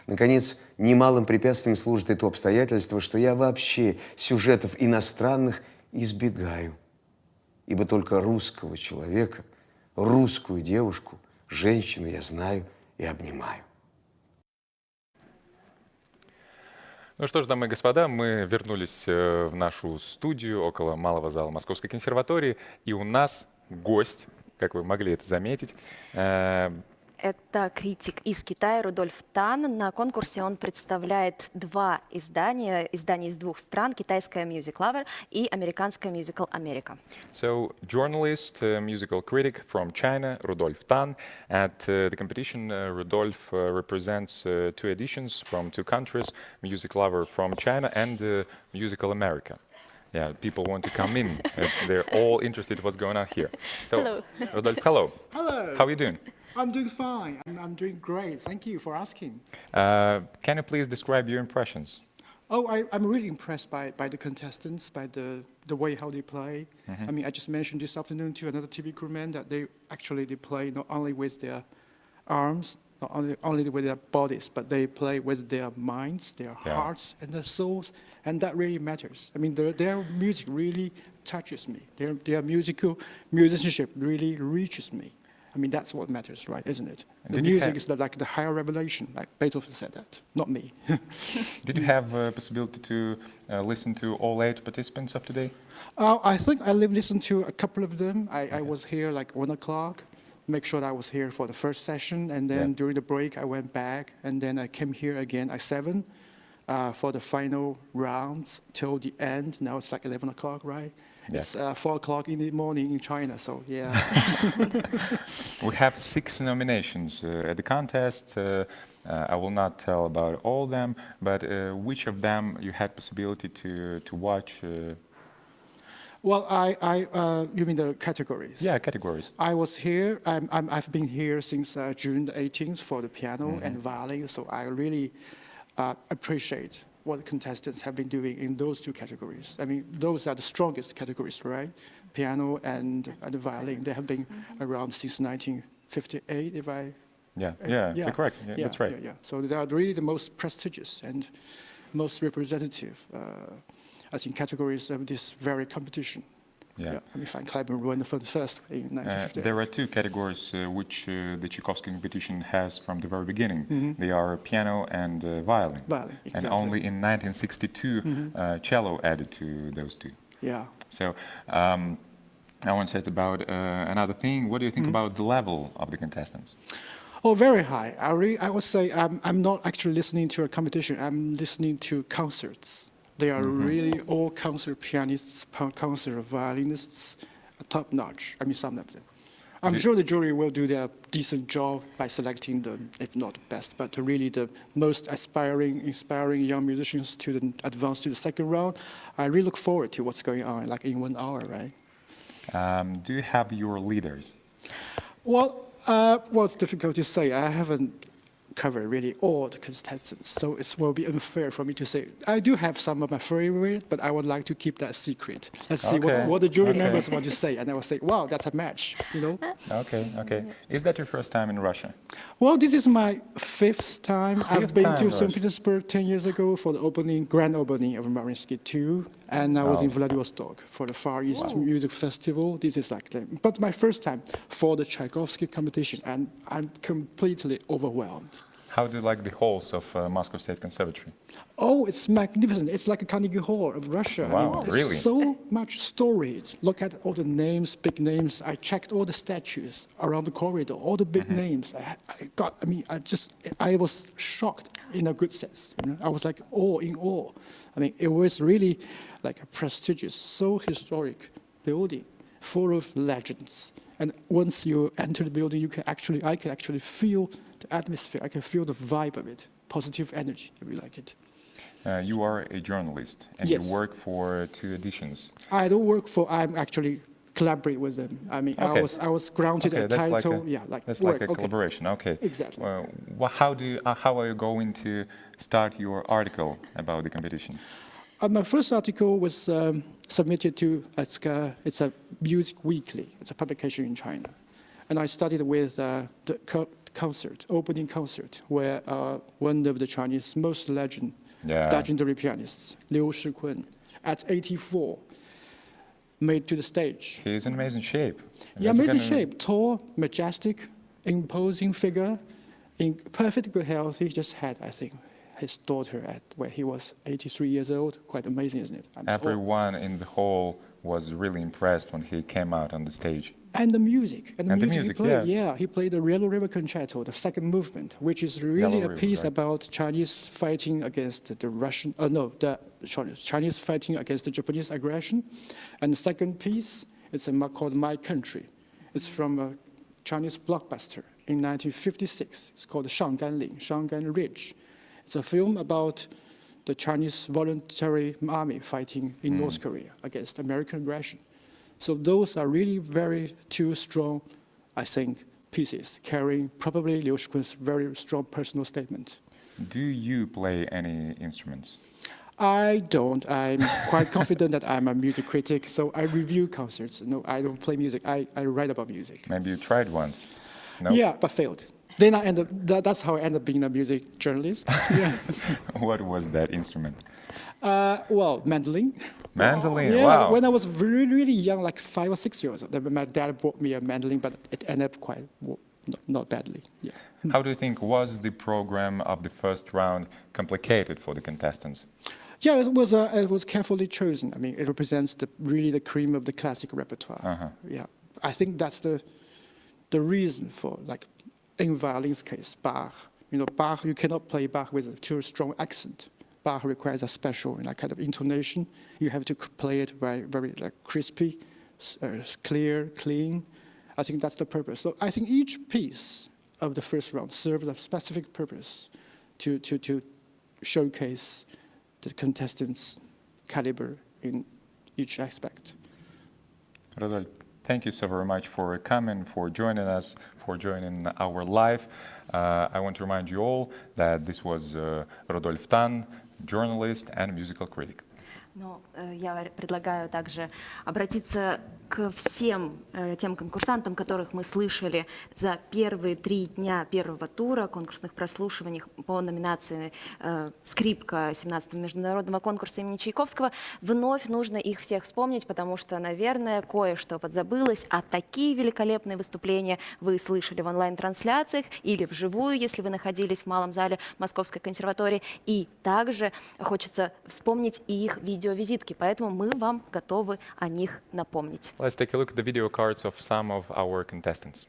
Наконец, немалым препятствием служит и то обстоятельство, что я вообще сюжетов иностранных избегаю. Ибо только русского человека, русскую девушку, женщину я знаю и обнимаю. Ну что ж, дамы и господа, мы вернулись в нашу студию около Малого зала Московской консерватории, и у нас гость, как вы могли это заметить. Это критик из Китая Рудольф Тан. На конкурсе он представляет два издания из двух стран: китайская Music Lover и американская Musical America. So, journalist, musical critic from China, Rudolph Tang. At the competition, Rudolph represents two editions from two countries, Music Lover from China and Musical America. Yeah, people want to come in. They're all interested in what's going on here. So, Hello. Rudolph, hello. Hello. How are you doing? I'm doing fine. I'm doing great. Thank you for asking. Can you please describe your impressions? Oh, I'm really impressed by the contestants, by the way how they play. I mean, I just mentioned this afternoon to another TV crewman that they play not only with their arms, not only with their bodies, but they play with their minds, their hearts, and their souls, and that really matters. I mean, their music really touches me. Their musicianship really reaches me. I mean, that's what matters, right, isn't it? The music is like the higher revelation, like Beethoven said that, not me. Did you have a possibility to listen to all 8 participants of today? I think I listened to a couple of them. I was here like 1 o'clock, make sure that I was here for the first session, and then during the break I went back, and then I came here again at 7 for the final rounds till the end. Now it's like 11 o'clock, right? Yeah. It's 4 o'clock in the morning in China, so yeah. We have 6 nominations at the contest. I will not tell about all of them, but which of them you had possibility to watch? Well, you mean the categories? Yeah, categories. I was here. I've been here since June the 18th for the piano and violin, so I really appreciate what the contestants have been doing in those 2 categories. I mean, those are the strongest categories, right? Piano and the violin. They have been around since 1958, if I... Yeah, correct. Yeah, that's right. Yeah. So they are really the most prestigious and most representative, I think, categories of this very competition. Yeah. I mean, Van Cliburn won the first in 1958. There are 2 categories which the Tchaikovsky Competition has from the very beginning. They are piano and violin. Violin, exactly. And only in 1962, cello added to those 2. Yeah. So I want to say about another thing. What do you think about the level of the contestants? Oh, very high. I would say I'm not actually listening to a competition. I'm listening to concerts. They are really all concert pianists, concert violinists, top-notch. I mean, some of them. I'm sure the jury will do their decent job by selecting the, if not the best, but really the most inspiring young musicians to advance to the second round. I really look forward to what's going on, like in 1 hour, right? Do you have your leaders? Well, it's difficult to say. I haven't covered really all the contestants, so it will be unfair for me to say. I do have some of my favorites, but I would like to keep that secret. Let's see what the jury members want to say, and I will say, wow, that's a match, you know? Okay. Is that your first time in Russia? Well, this is my 5th time. I've been to St. Petersburg 10 years ago for the grand opening of Mariinsky 2, and I was in Vladivostok for the Far East Music Festival. This is but my first time for the Tchaikovsky Competition, and I'm completely overwhelmed. How do you like the halls of Moscow State Conservatory? Oh, it's magnificent. It's like a Carnegie Hall of Russia. Wow, I mean, really? So much storied. Look at all the names, big names. I checked all the statues around the corridor, all the big names. I was shocked in a good sense. You know? I was like in awe. I mean, it was really like a prestigious, so historic building, full of legends. And once you enter the building, I can actually feel the atmosphere. I can feel the vibe of it, positive energy, if you like it. You are a journalist, and you work for 2 editions. I don't work for. I'm actually collaborate with them. I mean, I was granted a title. That's like a collaboration. Okay. Exactly. How are you going to start your article about the competition? My first article was submitted to, it's a Music Weekly. It's a publication in China. And I started with the opening concert, where one of the Chinese most legendary pianists, Liu Shikun, at 84, made to the stage. He is in amazing shape. Yeah, amazing shape, tall, majestic, imposing figure, in perfect good health. He just had, I think, his daughter at where he was 83 years old. Quite amazing, isn't it? Everyone in the hall was really impressed when he came out on the stage. And the music, he played. Yeah. He played the Yellow River Concerto, the second movement, which is really a piece about Chinese fighting against the Chinese fighting against the Japanese aggression. And the second piece is called My Country. It's from a Chinese blockbuster in 1956. It's called Shangan Ridge. It's a film about the Chinese voluntary army fighting in North Korea against American aggression. So those are really two strong, I think, pieces, carrying probably Liu Shikun's very strong personal statement. Do you play any instruments? I don't. I'm quite confident that I'm a music critic, so I review concerts. No, I don't play music. I write about music. Maybe you tried once? No? Yeah, but failed. Then that's how I ended up being a music journalist. Yeah. What was that instrument? Well, mandolin. Mandolin, Yeah, wow. when I was really, really young, like 5 or 6 years old, my dad bought me a mandolin, but it ended up quite not badly. Yeah. How do you think was the program of the first round complicated for the contestants? Yeah, it was carefully chosen. I mean, it represents really the cream of the classic repertoire. Yeah, I think that's the reason for, like, in violin's case, Bach. Bach, you cannot play Bach with a too strong accent. Bach requires a special kind of intonation. You have to play it very, very crispy, clear, clean. I think that's the purpose. So I think each piece of the first round serves a specific purpose to showcase the contestants' caliber in each aspect. Rudolph, thank you so very much for coming, for joining us, for joining our live. I want to remind you all that this was Rudolph Tang, journalist and musical critic. Но я предлагаю также обратиться к всем тем конкурсантам, которых мы слышали за первые 3 дня первого тура конкурсных прослушиваний по номинации «Скрипка» 17-го международного конкурса имени Чайковского. Вновь нужно их всех вспомнить, потому что, наверное, кое-что подзабылось, а такие великолепные выступления вы слышали в онлайн-трансляциях или вживую, если вы находились в малом зале Московской консерватории. И также хочется вспомнить и их видеовизитки, поэтому мы вам готовы о них напомнить. Let's take a look at the video cards of some of our contestants.